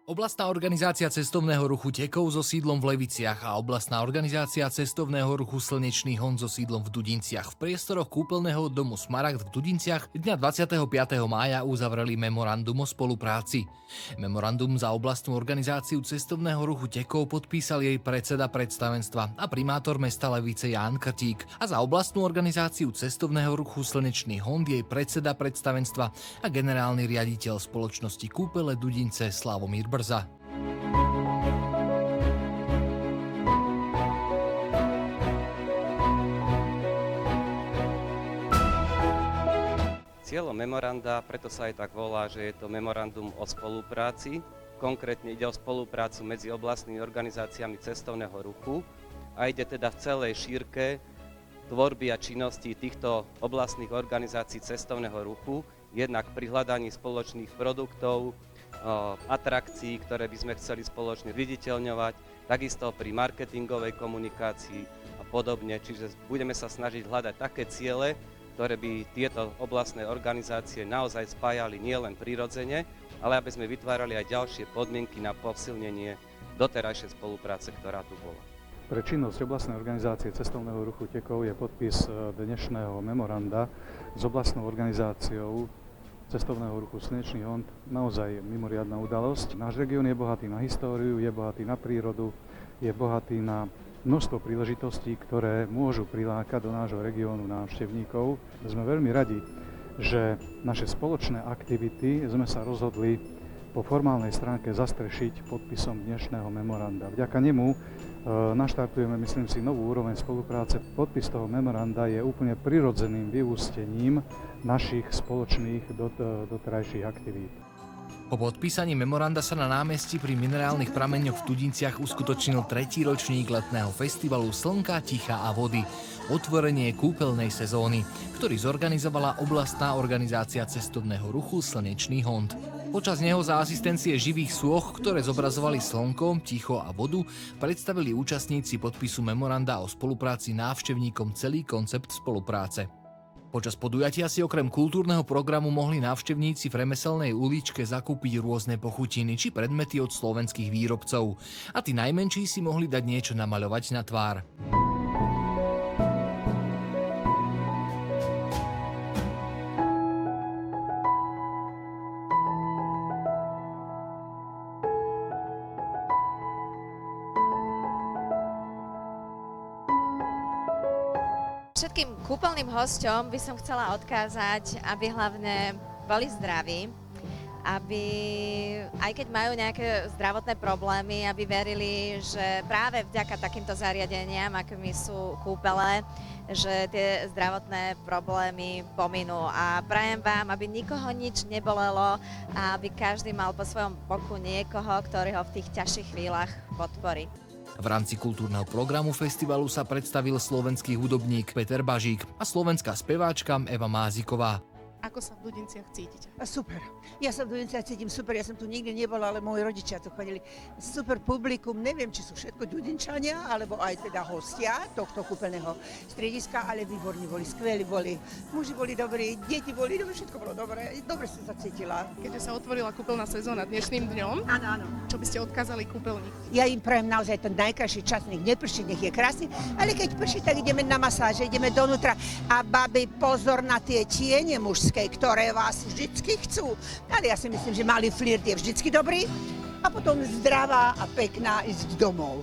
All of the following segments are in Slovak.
Oblastná organizácia cestovného ruchu Tekov so sídlom v Leviciach a oblastná organizácia cestovného ruchu Slnečný Hon so sídlom v Dudinciach v priestoroch kúpeľného domu Smaragd v Dudinciach dňa 25. mája uzavreli memorandum o spolupráci. Memorandum za oblastnú organizáciu cestovného ruchu Tekov podpísal jej predseda predstavenstva a primátor mesta Levice Ján Krtík a za oblastnú organizáciu cestovného ruchu Slnečný Hon jej predseda predstavenstva a generálny riaditeľ spoločnosti Kúpele Dudince Slavomír Brza. Cieľom memoranda, preto sa aj tak volá, že je to memorandum o spolupráci. Konkrétne ide o spoluprácu medzi oblastnými organizáciami cestovného ruchu a ide teda v celej šírke tvorby a činnosti týchto oblastných organizácií cestovného ruchu, jednak pri hľadaní spoločných produktov, atrakcií, ktoré by sme chceli spoločne viditeľňovať, takisto pri marketingovej komunikácii a podobne. Čiže budeme sa snažiť hľadať také ciele, ktoré by tieto oblastné organizácie naozaj spájali nielen prirodzene, ale aby sme vytvárali aj ďalšie podmienky na posilnenie doterajšej spolupráce, ktorá tu bola. Pre činnosť oblastnej organizácie cestovného ruchu Tekov je podpis dnešného memoranda s oblastnou organizáciou cestovného ruchu Slnečný Hon naozaj mimoriadna udalosť. Náš región je bohatý na históriu, je bohatý na prírodu, je bohatý na množstvo príležitostí, ktoré môžu prilákať do nášho regiónu návštevníkov. Sme veľmi radi, že naše spoločné aktivity sme sa rozhodli po formálnej stránke zastrešiť podpisom dnešného memoranda. Vďaka nemu naštartujeme, myslím si, novú úroveň spolupráce. Podpis toho memoranda je úplne prirodzeným vyústením našich spoločných doterajších aktivít. Po podpísaní memoranda sa na námestí pri minerálnych prameňoch v Dudinciach uskutočnil 3. ročník letného festivalu Slnka, ticha a vody, otvorenie kúpeľnej sezóny, ktorý zorganizovala oblastná organizácia cestovného ruchu Slnečný Hon. Počas neho za asistencie živých sôch, ktoré zobrazovali slnko, ticho a vodu, predstavili účastníci podpisu memoranda o spolupráci návštevníkom celý koncept spolupráce. Počas podujatia si okrem kultúrneho programu mohli návštevníci v remeselnej uličke zakúpiť rôzne pochutiny či predmety od slovenských výrobcov a tí najmenší si mohli dať niečo namaľovať na tvár. Všetkým kúpeľným hosťom by som chcela odkázať, aby hlavne boli zdraví, aby aj keď majú nejaké zdravotné problémy, aby verili, že práve vďaka takýmto zariadeniam, akými sú kúpele, že tie zdravotné problémy pominú. A prajem vám, aby nikoho nič nebolelo a aby každý mal po svojom boku niekoho, ktorý ho v tých ťažších chvíľach podporí. V rámci kultúrneho programu festivalu sa predstavil slovenský hudobník Peter Bažík a slovenská speváčka Eva Máziková. Ako sa v Dudinciach cítite? Super. Ja sa v Dudinciach cítim super. Ja som tu nikdy nebola, ale moji rodičia tu chodili. Super publikum. Neviem, či sú všetko Dudinčania, alebo aj teda hostia tohto kúpeľného strediska, ale výborní boli, skvelí boli. Muži boli dobrí, deti boli dobrí, všetko bolo dobré. Dobre som sa cítila. Keďže sa otvorila kúpeľná sezóna dnešným dňom, Áno, áno. čo by ste odkázali kúpeľníkom? Ja im prajem naozaj ten najkrajší čas, nech neprší, nech je krásny, ale keď prší, tak ideme na masáže, ideme donútra a babi, pozor na tie tiene mužské, ktoré vás vždycky chcú. Ale ja si myslím, že malý flirt je vždycky dobrý a potom zdravá a pekná ísť domov.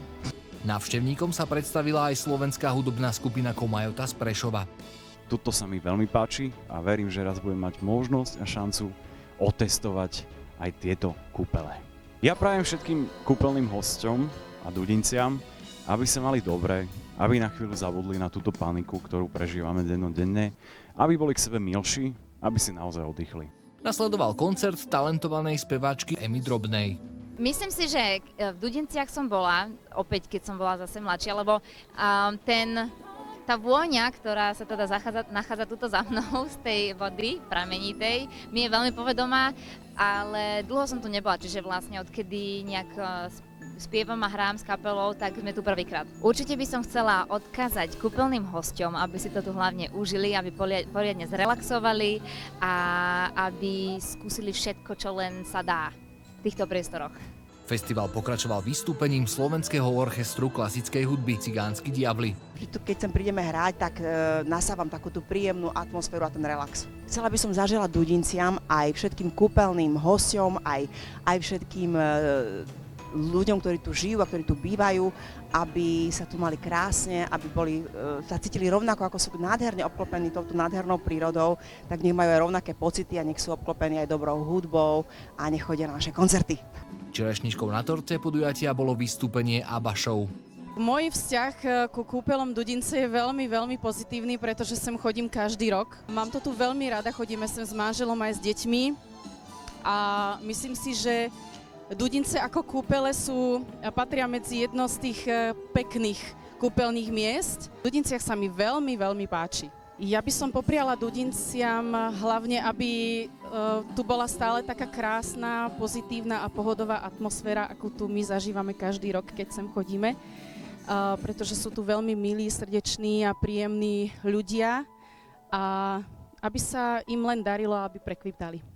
Návštevníkom sa predstavila aj slovenská hudobná skupina Komajota z Prešova. Toto sa mi veľmi páči a verím, že raz budem mať možnosť a šancu otestovať aj tieto kúpele. Ja prajem všetkým kúpeľným hosťom a Dudinciam, aby sa mali dobre, aby na chvíľu zabudli na túto paniku, ktorú prežívame dennodenne, aby boli k sebe milší, aby si naozaj oddychli. Nasledoval koncert talentovanej speváčky Emy Drobnej. Myslím si, že v Dudinciach som bola, opäť keď som bola zase mladšia, lebo tá vôňa, ktorá sa teda nachádza tuto za mnou z tej vody pramenitej, mi je veľmi povedomá, ale dlho som tu nebola, čiže vlastne odkedy nejak spievam a hrám s kapelou, tak sme tu prvýkrát. Určite by som chcela odkázať kúpeľným hosťom, aby si to tu hlavne užili, aby poriadne zrelaxovali a aby skúsili všetko, čo len sa dá v týchto priestoroch. Festival pokračoval vystúpením slovenského orchestru klasickej hudby Cigánsky diabli. Keď sem prídeme hrať, tak nasávam takú tú príjemnú atmosféru a ten relax. Chcela by som zaželať Dudinciam aj všetkým kúpeľným hosťom, aj všetkým ľuďom, ktorí tu žijú a ktorí tu bývajú, aby sa tu mali krásne, aby sa cítili rovnako, ako sú nádherne obklopení touto nádhernou prírodou, tak nech majú aj rovnaké pocity a nech sú obklopení aj dobrou hudbou a nech chodia na naše koncerty. Čerešničkou na torte podujatia bolo vystúpenie ABBA Show. Môj vzťah ku kúpeľom Dudince je veľmi, veľmi pozitívny, pretože sem chodím každý rok. Mám to tu veľmi rada, chodíme sem s manželom aj s deťmi a myslím si, že Dudince ako kúpele patria medzi jedno z tých pekných kúpeľných miest. V Dudinciach sa mi veľmi, veľmi páči. Ja by som popriala Dudinciam hlavne, aby tu bola stále taká krásna, pozitívna a pohodová atmosféra, akú tu my zažívame každý rok, keď sem chodíme. Pretože sú tu veľmi milí, srdeční a príjemní ľudia a aby sa im len darilo, aby prekvitali.